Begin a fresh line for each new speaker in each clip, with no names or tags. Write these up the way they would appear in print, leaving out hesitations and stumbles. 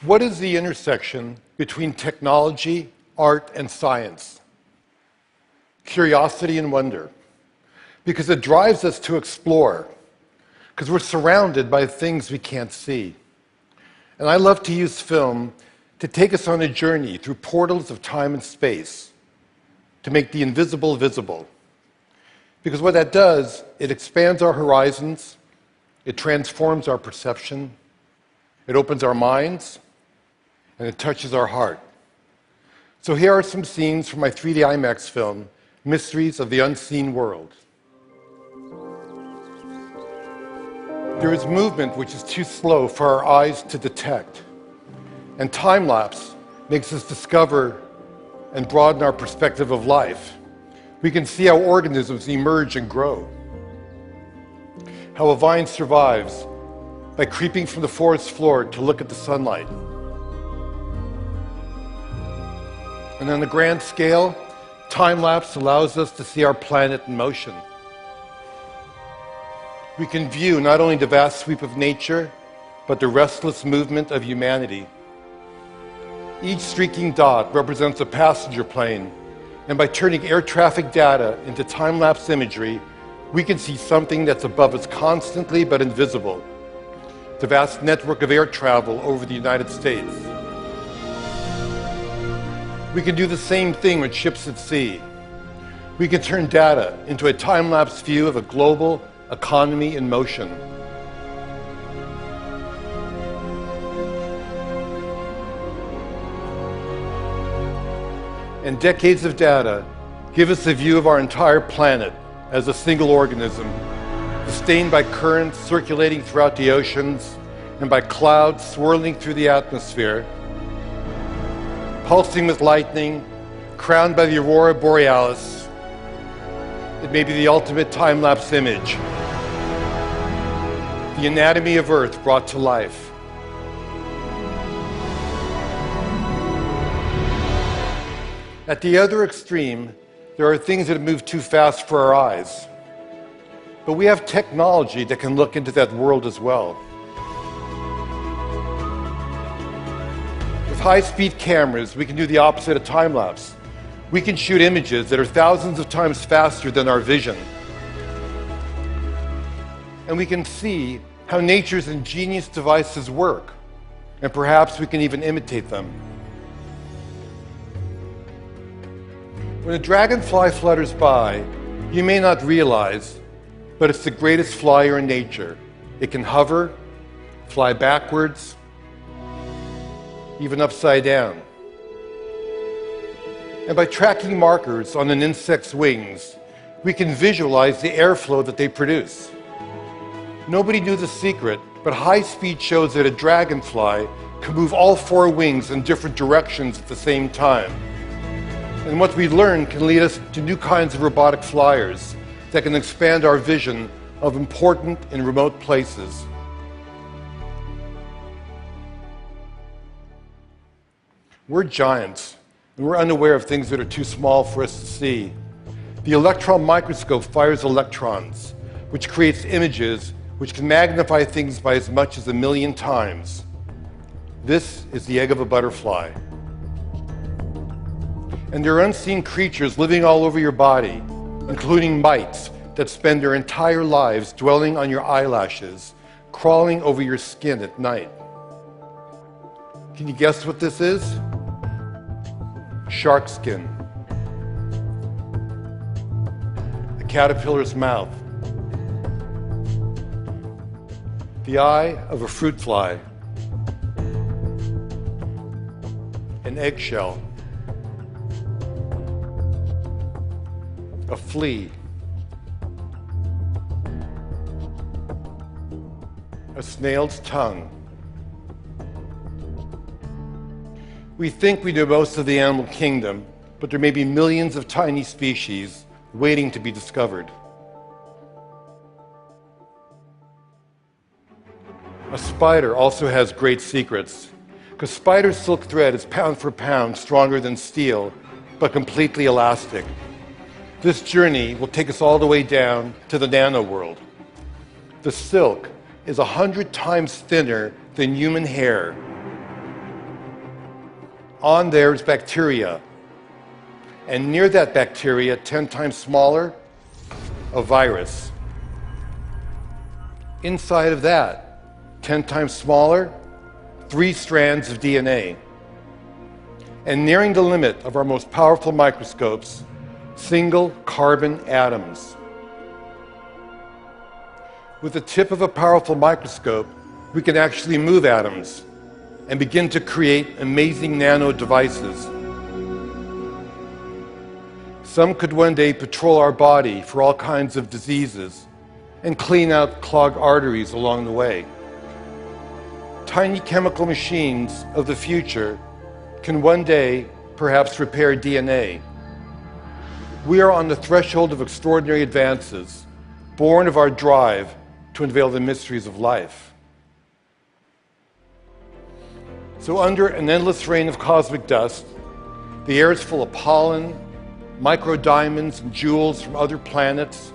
What is the intersection between technology, art, and science? Curiosity and wonder. Because it drives us to explore. Because we're surrounded by things we can't see. And I love to use film to take us on a journey through portals of time and space, to make the invisible visible. Because what that does, it expands our horizons, it transforms our perception, it opens our minds, and it touches our heart. So here are some scenes from my 3D IMAX film, Mysteries of the Unseen World. There is movement which is too slow for our eyes to detect. And time-lapse makes us discover and broaden our perspective of life. We can see how organisms emerge and grow. How a vine survives by creeping from the forest floor to look at the sunlight. And on the grand scale, time-lapse allows us to see our planet in motion. We can view not only the vast sweep of nature, but the restless movement of humanity. Each streaking dot represents a passenger plane, and by turning air traffic data into time-lapse imagery, we can see something that's above us constantly but invisible. The vast network of air travel over the United States. We can do the same thing with ships at sea. We can turn data into a time-lapse view of a global economy in motion. And decades of data give us a view of our entire planet as a single organism, sustained by currents circulating throughout the oceans and by clouds swirling through the atmosphere, pulsing with lightning, crowned by the aurora borealis. It may be the ultimate time-lapse image, the anatomy of Earth brought to life. At the other extreme, there are things that move too fast for our eyes. But we have technology that can look into that world as well. With high-speed cameras, we can do the opposite of time-lapse. We can shoot images that are thousands of times faster than our vision. And we can see how nature's ingenious devices work. And perhaps we can even imitate them. When a dragonfly flutters by, you may not realize, but it's the greatest flyer in nature. It can hover, fly backwards, even upside down. And by tracking markers on an insect's wings, we can visualize the airflow that they produce. Nobody knew the secret, but high speed shows that a dragonfly can move all four wings in different directions at the same time. And what we learn can lead us to new kinds of robotic flyers that can expand our vision of important and remote places. We're giants, and we're unaware of things that are too small for us to see. The electron microscope fires electrons, which creates images which can magnify things by as much as 1,000,000 times. This is the egg of a butterfly. And there are unseen creatures living all over your body, including mites that spend their entire lives dwelling on your eyelashes, crawling over your skin at night. Can you guess what this is? Shark skin. A caterpillar's mouth. The eye of a fruit fly. An eggshell. A flea. A snail's tongue. We think we know most of the animal kingdom, but there may be millions of tiny species waiting to be discovered. A spider also has great secrets, because spider silk thread is pound for pound stronger than steel, but completely elastic. This journey will take us all the way down to the nano world. The silk is 100 times thinner than human hair, On there is bacteria. And near that bacteria, 10 times smaller, a virus. Inside of that, 10 times smaller, 3 strands of DNA. And nearing the limit of our most powerful microscopes, single carbon atoms. With the tip of a powerful microscope, we can actually move atoms and begin to create amazing nano devices. Some could one day patrol our body for all kinds of diseases and clean out clogged arteries along the way. Tiny chemical machines of the future can one day perhaps repair DNA. We are on the threshold of extraordinary advances, born of our drive to unveil the mysteries of life. So under an endless rain of cosmic dust, the air is full of pollen, microdiamonds and jewels from other planets,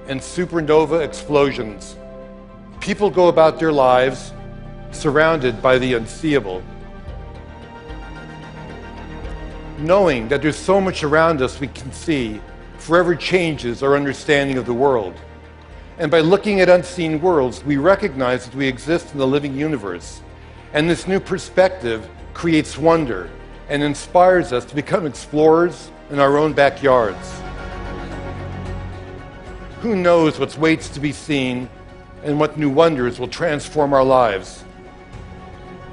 and supernova explosions. People go about their lives surrounded by the unseeable. Knowing that there's so much around us we can see forever changes our understanding of the world. And by looking at unseen worlds, we recognize that we exist in the living universe. And this new perspective creates wonder and inspires us to become explorers in our own backyards. Who knows what waits to be seen and what new wonders will transform our lives?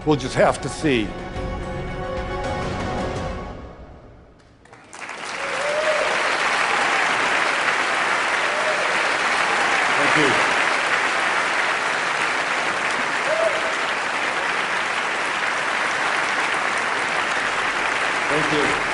We'll just have to see. Thank you. Thank you.